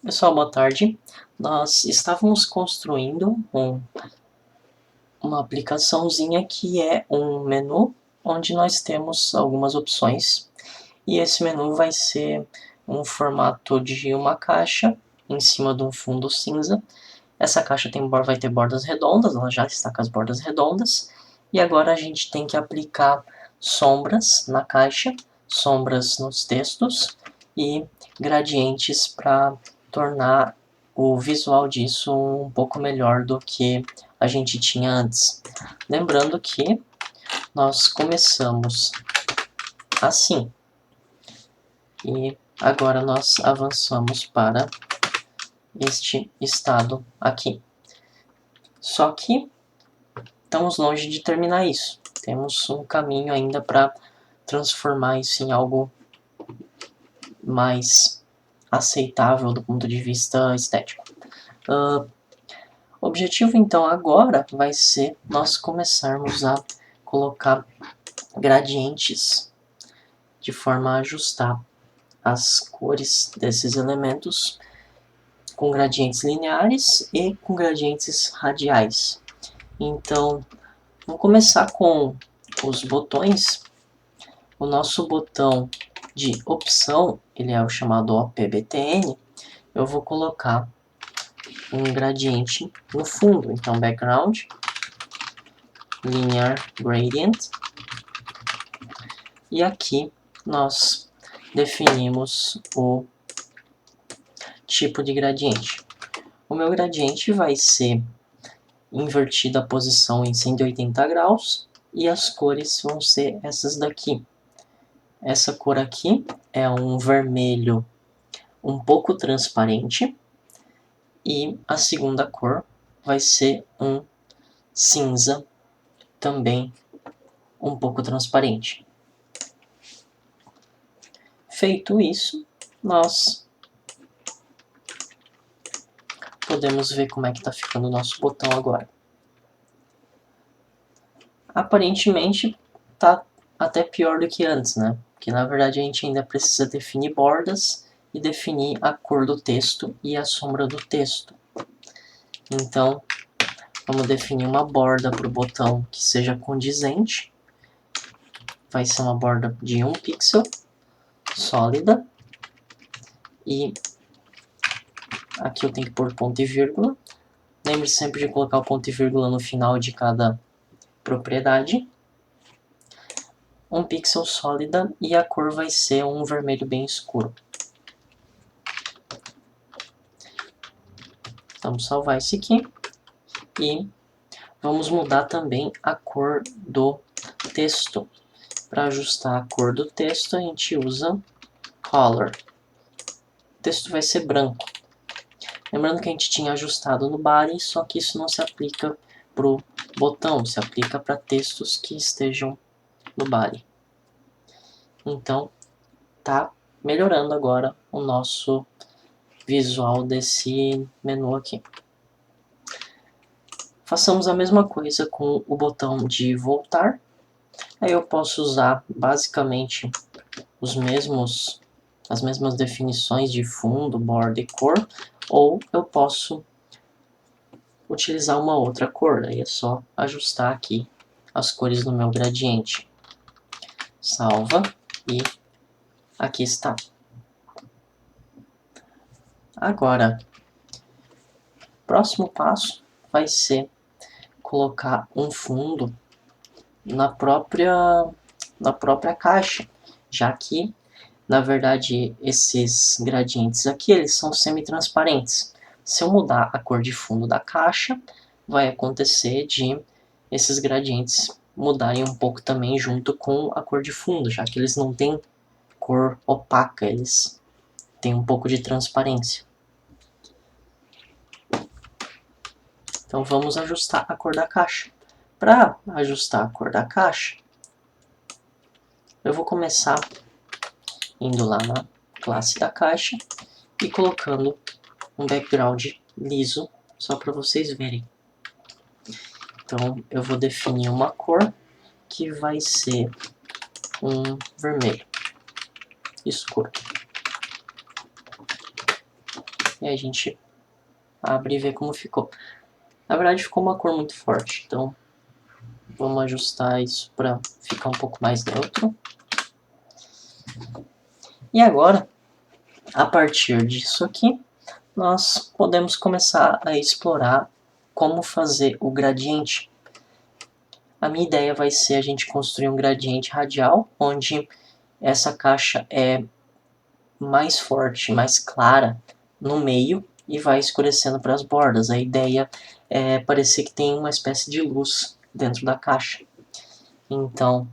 Pessoal, boa tarde. Nós estávamos construindo uma aplicaçãozinha que é um menu onde nós temos algumas opções e esse menu vai ser um formato de uma caixa em cima de um fundo cinza. Essa caixa vai ter bordas redondas, ela já está com as bordas redondas e agora a gente tem que aplicar sombras na caixa, sombras nos textos e gradientes para tornar o visual disso um pouco melhor do que a gente tinha antes. Lembrando que nós começamos assim e agora nós avançamos para este estado aqui. Só que estamos longe de terminar isso. Temos um caminho ainda para transformar isso em algo mais aceitável do ponto de vista estético. O objetivo então agora vai ser nós começarmos a colocar gradientes de forma a ajustar as cores desses elementos com gradientes lineares e com gradientes radiais. Então, vamos começar com os botões. O nosso botão de opção, ele é o chamado OPBTN. Eu vou colocar um gradiente no fundo, então background, linear gradient, e aqui nós definimos o tipo de gradiente. O meu gradiente vai ser invertida a posição em 180 graus e as cores vão ser essas daqui. Essa cor aqui é um vermelho um pouco transparente e a segunda cor vai ser um cinza também um pouco transparente. Feito isso, nós podemos ver como é que está ficando o nosso botão agora. Aparentemente está até pior do que antes, né? Porque na verdade a gente ainda precisa definir bordas e definir a cor do texto e a sombra do texto. Então, vamos definir uma borda para o botão que seja condizente. Vai ser uma borda de 1 pixel, sólida. E aqui eu tenho que pôr ponto e vírgula. Lembre-se sempre de colocar o ponto e vírgula no final de cada propriedade. 1 pixel sólida e a cor vai ser um vermelho bem escuro. Vamos salvar esse aqui. E vamos mudar também a cor do texto. Para ajustar a cor do texto, a gente usa Color. O texto vai ser branco. Lembrando que a gente tinha ajustado no body, só que isso não se aplica para o botão, se aplica para textos que estejam no body. Então, tá melhorando agora o nosso visual desse menu aqui. Façamos a mesma coisa com o botão de voltar. Aí eu posso usar basicamente as mesmas definições de fundo, borda e cor, ou eu posso utilizar uma outra cor. Aí é só ajustar aqui as cores no meu gradiente. Salva e aqui está. Agora, o próximo passo vai ser colocar um fundo na própria caixa, já que, na verdade, esses gradientes aqui eles são semi-transparentes. Se eu mudar a cor de fundo da caixa, vai acontecer de esses gradientes mudarem um pouco também junto com a cor de fundo, já que eles não têm cor opaca, eles têm um pouco de transparência. Então vamos ajustar a cor da caixa. Para ajustar a cor da caixa, eu vou começar indo lá na classe da caixa e colocando um background liso, só para vocês verem. Então eu vou definir uma cor que vai ser um vermelho escuro. e a gente abre e vê como ficou. Na verdade ficou uma cor muito forte, então vamos ajustar isso para ficar um pouco mais neutro. E agora, a partir disso aqui, nós podemos começar a explorar como fazer o gradiente. A minha ideia vai ser a gente construir um gradiente radial, onde essa caixa é mais forte, mais clara no meio e vai escurecendo para as bordas. A ideia é parecer que tem uma espécie de luz dentro da caixa. Então,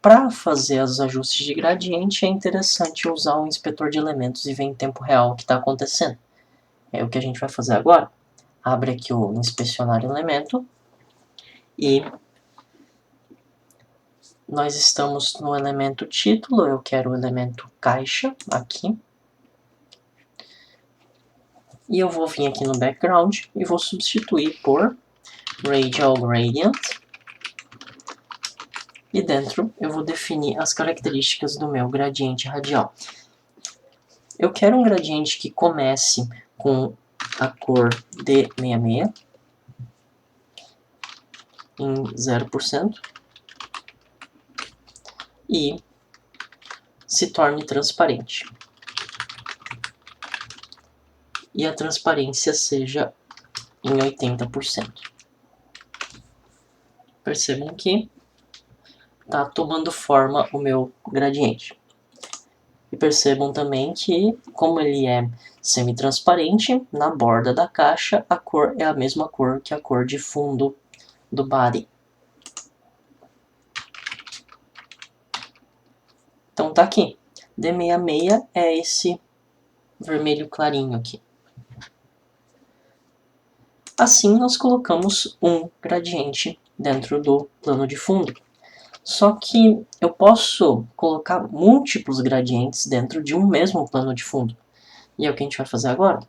para fazer os ajustes de gradiente, é interessante usar um inspetor de elementos e ver em tempo real o que está acontecendo. É o que a gente vai fazer agora. Abre aqui o inspecionar elemento e nós estamos no elemento título, eu quero o elemento caixa aqui. E eu vou vir aqui no background e vou substituir por radial gradient. E dentro eu vou definir as características do meu gradiente radial. Eu quero um gradiente que comece com a cor D66 em 0% e se torne transparente. E a transparência seja em 80%. Percebam que está tomando forma o meu gradiente. E percebam também que, como ele é semi-transparente, na borda da caixa a cor é a mesma cor que a cor de fundo do body. Então tá aqui. D66 é esse vermelho clarinho aqui. Assim nós colocamos um gradiente dentro do plano de fundo. Só que eu posso colocar múltiplos gradientes dentro de um mesmo plano de fundo. E é o que a gente vai fazer agora.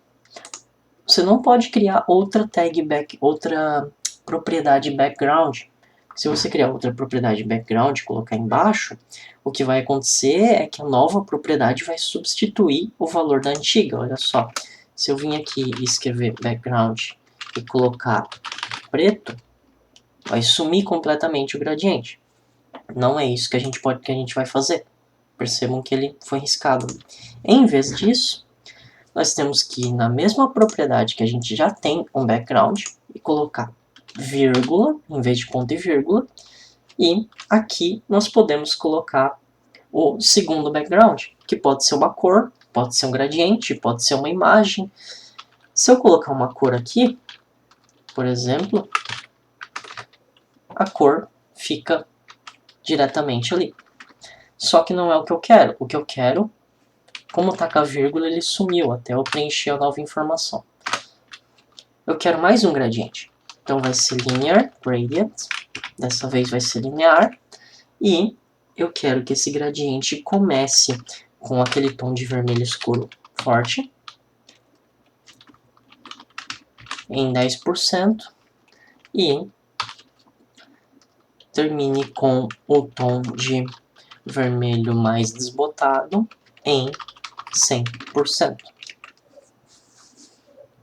Você não pode criar outra outra propriedade background. Se você criar outra propriedade background e colocar embaixo, o que vai acontecer é que a nova propriedade vai substituir o valor da antiga. Olha só, se eu vim aqui e escrever background e colocar preto, vai sumir completamente o gradiente. Não é isso que a gente vai fazer. Percebam que ele foi riscado. Em vez disso, nós temos que ir na mesma propriedade que a gente já tem um background e colocar vírgula em vez de ponto e vírgula. E aqui nós podemos colocar o segundo background, que pode ser uma cor, pode ser um gradiente, pode ser uma imagem. Se eu colocar uma cor aqui, por exemplo, a cor fica diretamente ali. Só que não é o que eu quero. O que eu quero, como está com a vírgula, ele sumiu até eu preencher a nova informação. Eu quero mais um gradiente. Então vai ser linear gradient. Dessa vez vai ser linear. E eu quero que esse gradiente comece com aquele tom de vermelho escuro forte. Em 10%. E termine com o tom de vermelho mais desbotado em 100%.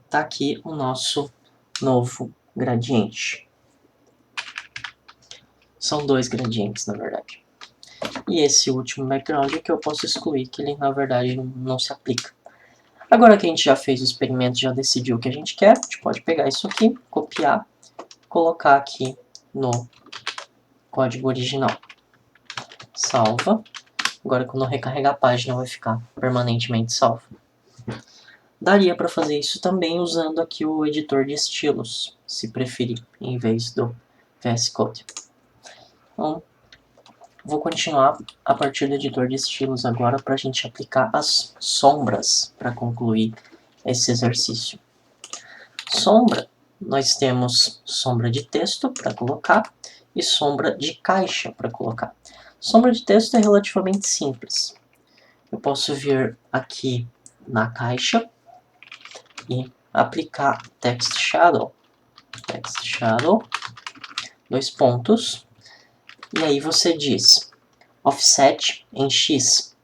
Tá aqui o nosso novo gradiente. São dois gradientes, na verdade. E esse último background é que eu posso excluir, que ele, na verdade, não se aplica. Agora que a gente já fez o experimento, já decidiu o que a gente quer, a gente pode pegar isso aqui, copiar, colocar aqui no código original. Salva. Agora, quando eu recarregar a página, vai ficar permanentemente salvo. Daria para fazer isso também usando aqui o editor de estilos, se preferir, em vez do VS Code. Então, vou continuar a partir do editor de estilos agora para a gente aplicar as sombras para concluir esse exercício. Sombra, nós temos sombra de texto para colocar e sombra de caixa para colocar. Sombra de texto é relativamente simples. Eu posso vir aqui na caixa e aplicar text shadow, dois pontos, e aí você diz offset em x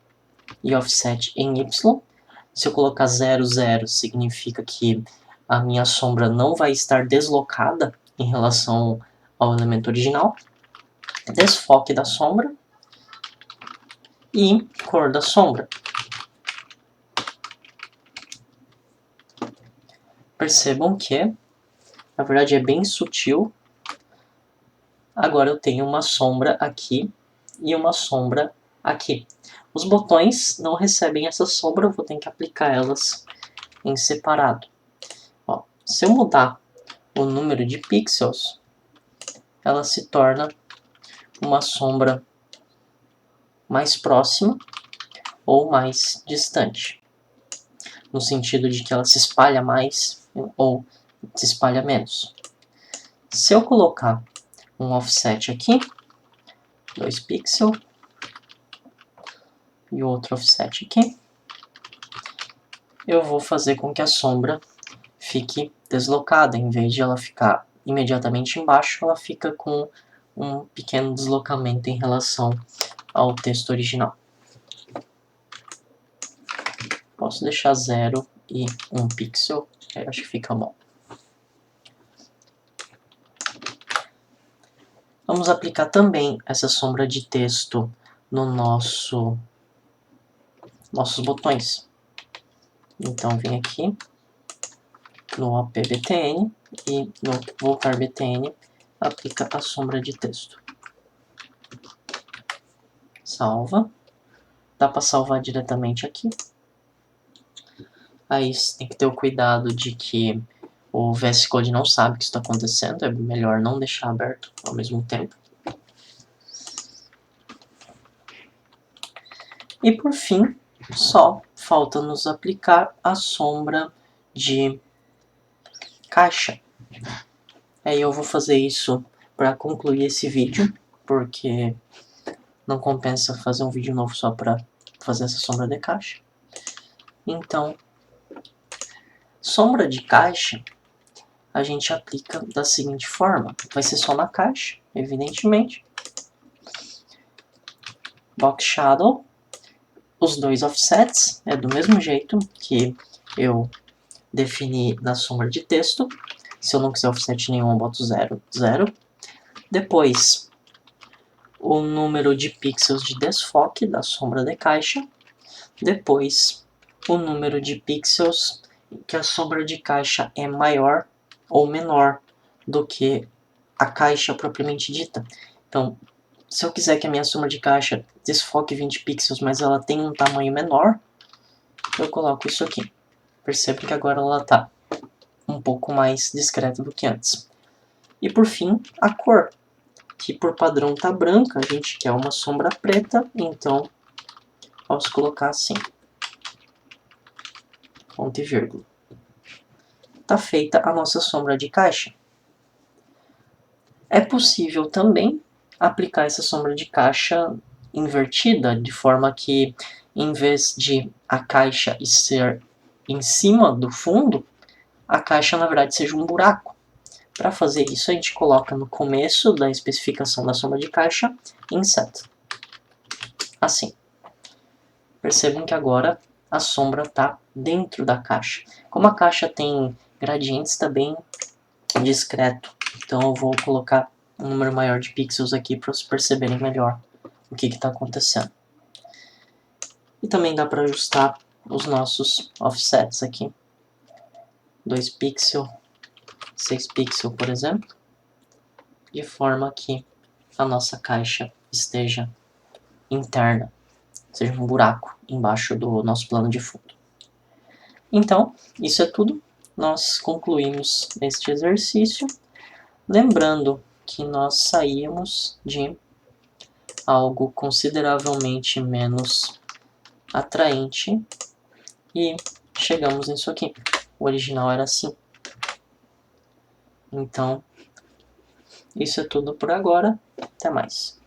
e offset em y Se eu colocar 0, 0, significa que a minha sombra não vai estar deslocada em relação ao elemento original. Desfoque da sombra e cor da sombra. Percebam que, na verdade, é bem sutil. Agora eu tenho uma sombra aqui e uma sombra aqui. Os botões não recebem essa sombra, eu vou ter que aplicar elas em separado. Ó, se eu mudar o número de pixels, ela se torna uma sombra mais próxima ou mais distante, no sentido de que ela se espalha mais ou se espalha menos. Se eu colocar um offset aqui, 2 pixels, e outro offset aqui, eu vou fazer com que a sombra fique deslocada. Em vez de ela ficar imediatamente embaixo, ela fica com um pequeno deslocamento em relação ao texto original. Posso deixar 0 e 1 pixel, eu acho que fica bom. Vamos aplicar também essa sombra de texto no nossos botões. Então, vem aqui no OP-BTN e no voltar BTN, aplica a sombra de texto. Salva. Dá para salvar diretamente aqui. Aí tem que ter o cuidado de que o VS Code não sabe que isso está acontecendo, é melhor não deixar aberto ao mesmo tempo. E por fim, só falta nos aplicar a sombra de caixa. Aí eu vou fazer isso para concluir esse vídeo, porque não compensa fazer um vídeo novo só para fazer essa sombra de caixa. Então, sombra de caixa a gente aplica da seguinte forma. Vai ser só na caixa, evidentemente. Box Shadow. Os 2 offsets é do mesmo jeito que eu defini na sombra de texto. Se eu não quiser offset nenhum, eu boto 0, 0. Depois, o número de pixels de desfoque da sombra de caixa. Depois, o número de pixels que a sombra de caixa é maior ou menor do que a caixa propriamente dita. Então, se eu quiser que a minha sombra de caixa desfoque 20 pixels, mas ela tem um tamanho menor, eu coloco isso aqui. Percebo que agora ela está um pouco mais discreta do que antes. E por fim, a cor, que por padrão está branca, a gente quer uma sombra preta, então posso colocar assim. Ponto e vírgula. Está feita a nossa sombra de caixa. É possível também aplicar essa sombra de caixa invertida, de forma que, em vez de a caixa ser em cima do fundo, a caixa na verdade seja um buraco. Para fazer isso, a gente coloca no começo da especificação da sombra de caixa inset. Assim. Percebam que agora a sombra está dentro da caixa. Como a caixa tem gradientes, está bem discreto. Então eu vou colocar um número maior de pixels aqui para vocês perceberem melhor o que está acontecendo. E também dá para ajustar os nossos offsets aqui. 2 pixels, 6 pixels, por exemplo. De forma que a nossa caixa esteja interna, seja um buraco embaixo do nosso plano de fundo. Então, isso é tudo. Nós concluímos este exercício. Lembrando que nós saímos de algo consideravelmente menos atraente e chegamos nisso aqui. O original era assim. Então, isso é tudo por agora. Até mais.